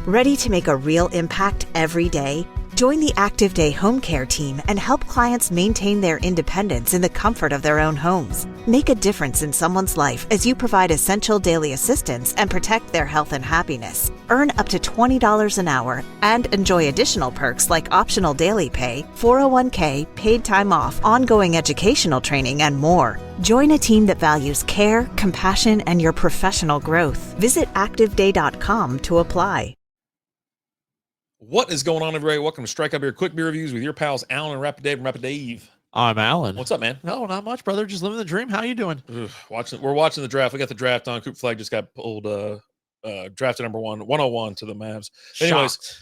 Ready to make a real impact every day? Join the Active Day Home Care team and help clients maintain their independence in the comfort of their own homes. Make a difference in someone's life as you provide essential daily assistance and protect their health and happiness. Earn up to $20 an hour and enjoy additional perks like optional daily pay, 401k, paid time off, ongoing educational training, and more. Join a team that values care, compassion, and your professional growth. Visit activeday.com to apply. What is going on, everybody? Welcome to Strike Up Beer Quick Beer Reviews with your pals Alan and Rapid Dave and Rapid Dave. I'm Alan. What's up, man? No, not much, brother. Just living the dream. How you doing? We're watching the draft. We got the draft on. Coop Flag just got pulled, drafted number 101 to the Mavs. Anyways,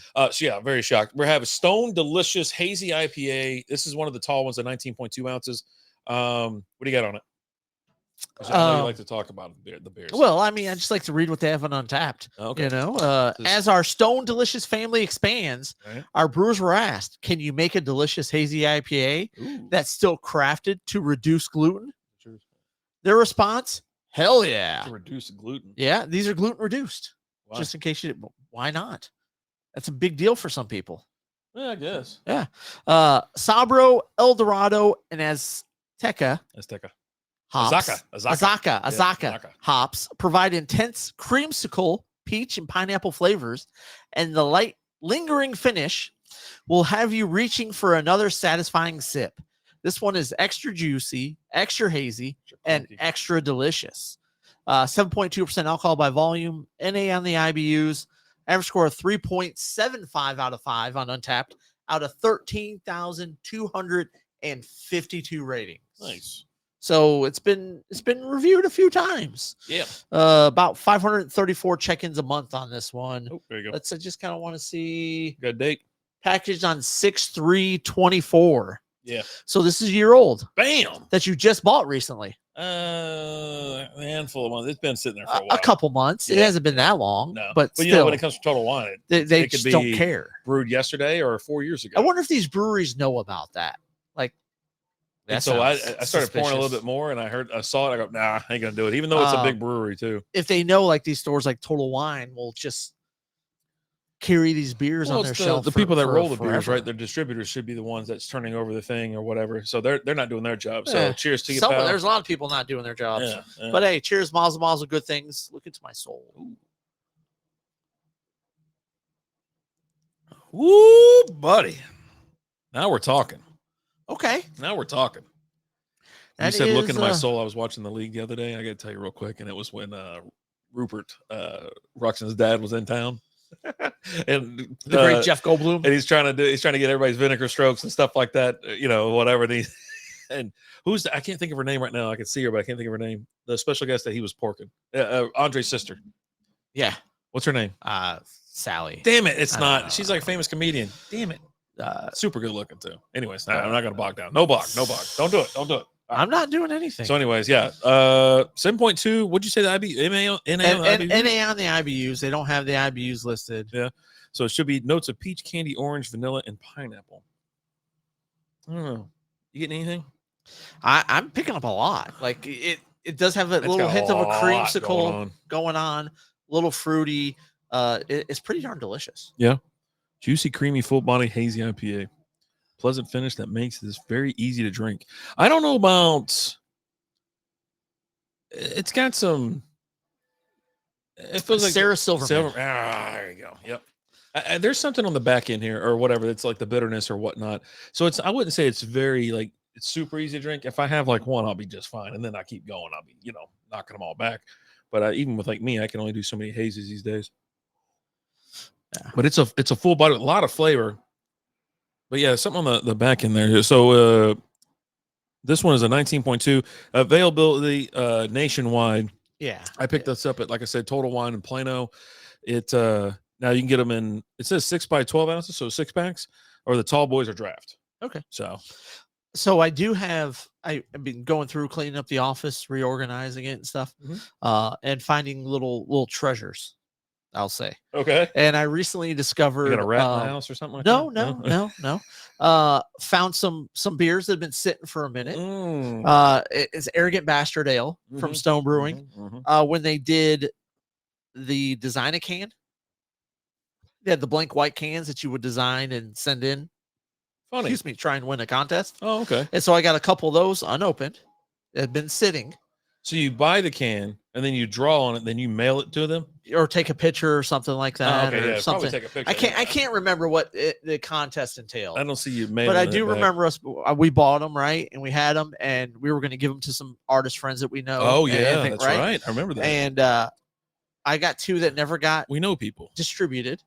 very shocked. We're having Stone Delicious Hazy IPA. This is one of the tall ones at 19.2 ounces. What do you got on it? I know you like to talk about the beers. Well, I mean, I just like to read what they have on Untapped. Okay. You know, as our Stone Delicious family expands, our brewers were asked, can you make a delicious hazy IPA that's still crafted to reduce gluten? Sure. Their response, hell yeah. To reduce gluten. Yeah, these are gluten reduced. Why? Just in case why not? That's a big deal for some people. Yeah, I guess. Yeah. Sabro, Dorado and Azacca. Hops, Azacca hops provide intense creamsicle, peach, and pineapple flavors, and the light, lingering finish will have you reaching for another satisfying sip. This one is extra juicy, extra hazy, and extra delicious. 7.2% alcohol by volume, NA on the IBUs, average score of 3.75 out of 5 on Untapped, out of 13,252 ratings. Nice. So it's been reviewed a few times. Yeah. About 534 check-ins a month on this one. Oh, there you go. I just kind of want to see. Good date. Packaged on 6/3/24. Yeah. So this is a year old. Bam. That you just bought recently. A handful of months. It's been sitting there for a while. A couple months. Yeah. It hasn't been that long. No. But you still, know, when it comes to Total Wine, they could just be don't care. Brewed yesterday or 4 years ago. I wonder if these breweries know about that. Like. And so I started pouring a little bit more, and I saw it. I go, nah, I ain't gonna do it, even though it's a big brewery too. If they know, like these stores like Total Wine will just carry these beers on their shelf. The people that roll the beers, right? Their distributors should be the ones that's turning over the thing or whatever. So they're not doing their job. So cheers to you, pal. There's a lot of people not doing their jobs. Yeah. But hey, cheers, mazel, good things. Look into my soul. Woo, buddy. Now we're talking. Okay. Now we're talking. You said look into my soul. I was watching the league the other day. I got to tell you real quick. And it was when Rupert, Ruxin's dad, was in town. And the great Jeff Goldblum. And he's trying to get everybody's vinegar strokes and stuff like that, whatever. And who's I can't think of her name right now. I can see her, but I can't think of her name. The special guest that he was porking. Andre's sister. Yeah. What's her name? Sally. Damn it. It's not. She's like a famous comedian. Damn it. Super good looking too. Anyways, I'm not gonna bog down. No bog. Don't do it. I'm not doing anything. So anyways, 7.2. What'd you say the NA on the IBUs? They don't have the IBUs listed. Yeah. So it should be notes of peach, candy, orange, vanilla, and pineapple. I don't know. You getting anything? I'm picking up a lot. Like it does have a little hint of a creamsicle going on, a little fruity. It's pretty darn delicious. Yeah. Juicy, creamy, full-bodied hazy IPA. Pleasant finish that makes this very easy to drink. I don't know about. It's got some. It feels like Sarah Silverman. There you go. Yep. There's something on the back end here or whatever. That's like the bitterness or whatnot. So I wouldn't say it's very it's super easy to drink. If I have like one, I'll be just fine, and then I keep going. I'll be knocking them all back. But even with me, I can only do so many hazes these days. Yeah. But it's a full body with a lot of flavor. But yeah, something on the back end there. So this one is a 19.2 availability nationwide. Yeah. I picked this up at, like I said, Total Wine in Plano. It now you can get them in, it says 6 by 12 ounces, so 6 packs, or the tall boys are draft. Okay. So I do have, I've been going through cleaning up the office, reorganizing it and stuff, and finding little treasures, I'll say. Okay. And I recently discovered. You got a rat in the house or something like that? No. Found some beers that have been sitting for a minute. It's Arrogant Bastard Ale from Stone Brewing. When they did the Design a Can, They had the blank white cans that you would design and send in. Funny. Excuse me, try and win a contest. Oh, okay. And so I got a couple of those unopened. That had been sitting. So you buy the can and then you draw on it, then you mail it to them, or take a picture or something like that. Oh, okay, or yeah, something. probably take a picture. I can't remember what the contest entailed. I don't see you mailing. But I do remember us. We bought them, right, and we had them, and we were going to give them to some artist friends that we know. Oh yeah, that's right. I remember that. And I got 2 that never got. We know people distributed,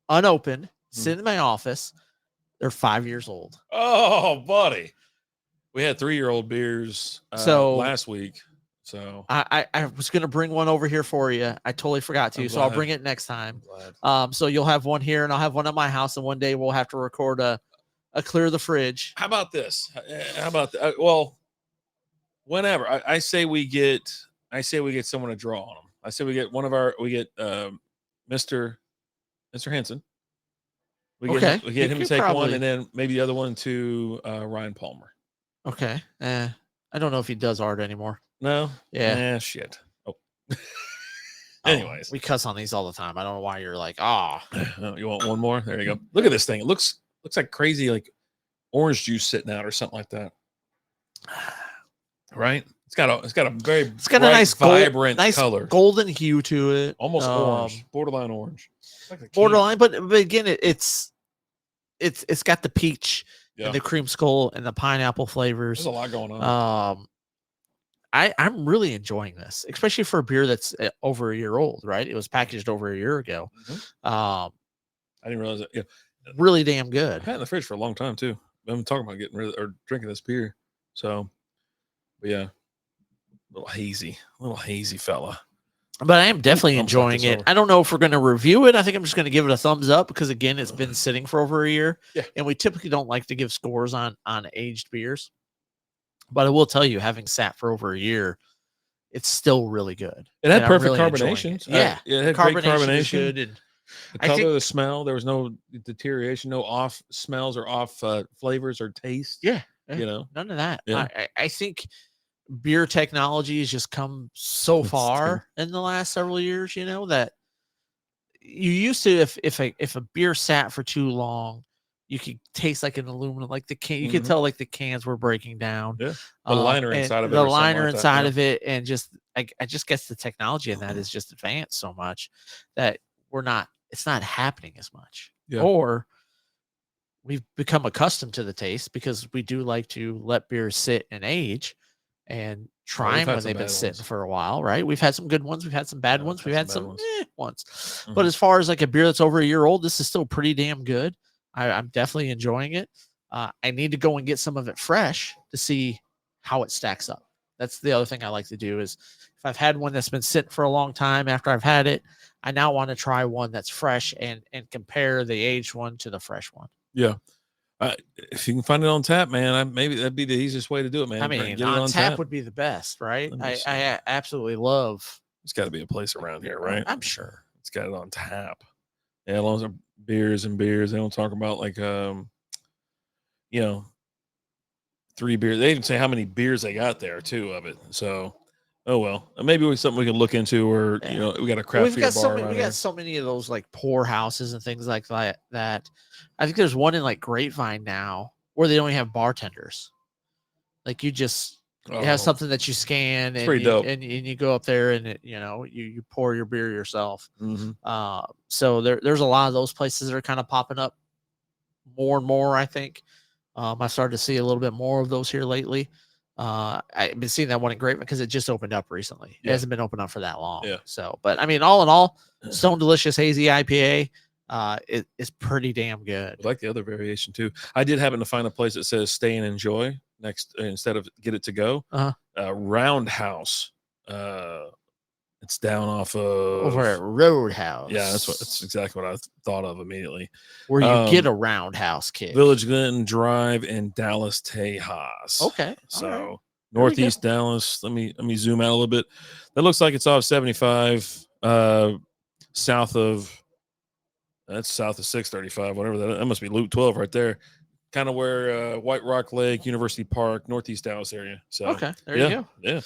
unopened, sitting in my office. They're 5 years old. Oh, buddy, we had 3-year-old beers last week. So I was going to bring one over here for you. I totally forgot to, so I'll bring it next time. So you'll have one here, and I'll have one at my house, and one day we'll have to record a clear the fridge. How about this? How about well, whenever I say we get someone to draw on them. I say we get Mr. Henson. We get him to take one, and then maybe the other one to Ryan Palmer. Okay. I don't know if he does art anymore. No. Yeah. Shit. Oh. Anyways, we cuss on these all the time. I don't know why you're like, you want one more? There you go. Look at this thing. It looks like crazy, like orange juice sitting out or something like that. Right? It's got a nice vibrant color, golden hue to it, almost orange, borderline orange. Like borderline, but again, it's got the peach and the creamsicle and the pineapple flavors. There's a lot going on. I'm really enjoying this, especially for a beer that's over a year old, right? It was packaged over a year ago. Mm-hmm. I didn't realize it. Yeah. Really damn good. I've had it in the fridge for a long time too. I've been talking about getting rid of or drinking this beer. So, but yeah, little hazy fella. But I am definitely enjoying it. I don't know if we're going to review it. I think I'm just going to give it a thumbs up because, again, it's been sitting for over a year. Yeah. And we typically don't like to give scores on aged beers. But I will tell you, having sat for over a year, it's still really good. It had perfect carbonation. Yeah. It had great carbonation. Good, and the color, the smell, there was no deterioration, no off smells or off flavors or taste. Yeah. None of that. Yeah. I think beer technology has just come so far in the last several years, that you used to, if a beer sat for too long, you could taste like an aluminum, like the can. You could tell like the cans were breaking down. Yeah, the liner inside of it. The liner inside of it, and just I just guess the technology in that is just advanced so much that it's not happening as much. Yeah. Or we've become accustomed to the taste because we do like to let beers sit and age and try them when they've been sitting for a while, right? We've had some good ones, we've had some bad ones, we've had some ones. Mm-hmm. But as far as like a beer that's over a year old, this is still pretty damn good. I'm definitely enjoying it. I need to go and get some of it fresh to see how it stacks up. That's the other thing I like to do is if I've had one that's been sitting for a long time after I've had it, I now want to try one that's fresh and compare the aged one to the fresh one. Yeah. If you can find it on tap, man, maybe that'd be the easiest way to do it, man. I mean, on tap would be the best, right? I absolutely love. It's got to be a place around here, right? I'm sure it's got it on tap. Yeah, as long as they're beers and beers, they don't talk about like 3 beers. They even say how many beers they got there too of it. So, oh well, maybe it's something we can look into, or we got a craft beer bar. We got so many of those like pour houses and things like that. That I think there's one in like Grapevine now where they only have bartenders. Like you just have something that you scan and you go up there and you pour your beer yourself. Mm-hmm. So there's a lot of those places that are kind of popping up more and more. I think I've started to see a little bit more of those here lately. I've been seeing that one in Grapevine because it just opened up recently. It hasn't been open up for that long. Yeah. So, but I mean, all in all, Stone Delicious Hazy IPA is pretty damn good. I like the other variation too. I did happen to find a place that says "Stay and Enjoy" next instead of "Get It to Go." Roundhouse. It's down off of over at Roadhouse. Yeah, that's exactly what I thought of immediately. Where you get a roundhouse kick. Village Glen Drive in Dallas, Tejas. Okay. So right. Northeast Dallas. Let me zoom out a little bit. That looks like it's off 75, south of 635, whatever that must be Loop 12 right there. Kind of where White Rock Lake, University Park, Northeast Dallas area. So okay, there you go. Yeah.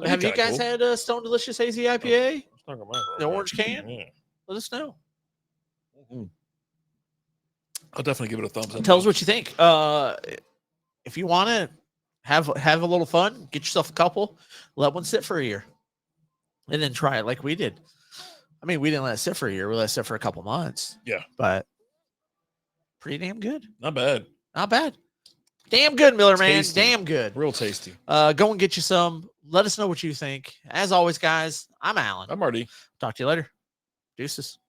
Have you guys had a Stone Delicious Hazy IPA? The orange can? Yeah. Let us know. I'll definitely give it a thumbs up. Tell us what you think. If you want to have a little fun, get yourself a couple, let one sit for a year, and then try it like we did. I mean, we didn't let it sit for a year. We let it sit for a couple months. Yeah. But pretty damn good. Not bad. Not bad. Damn good, Miller Tasty. Man. Damn good. Real tasty. Go and get you some. Let us know what you think. As always, guys, I'm Alan. I'm Marty. Talk to you later. Deuces.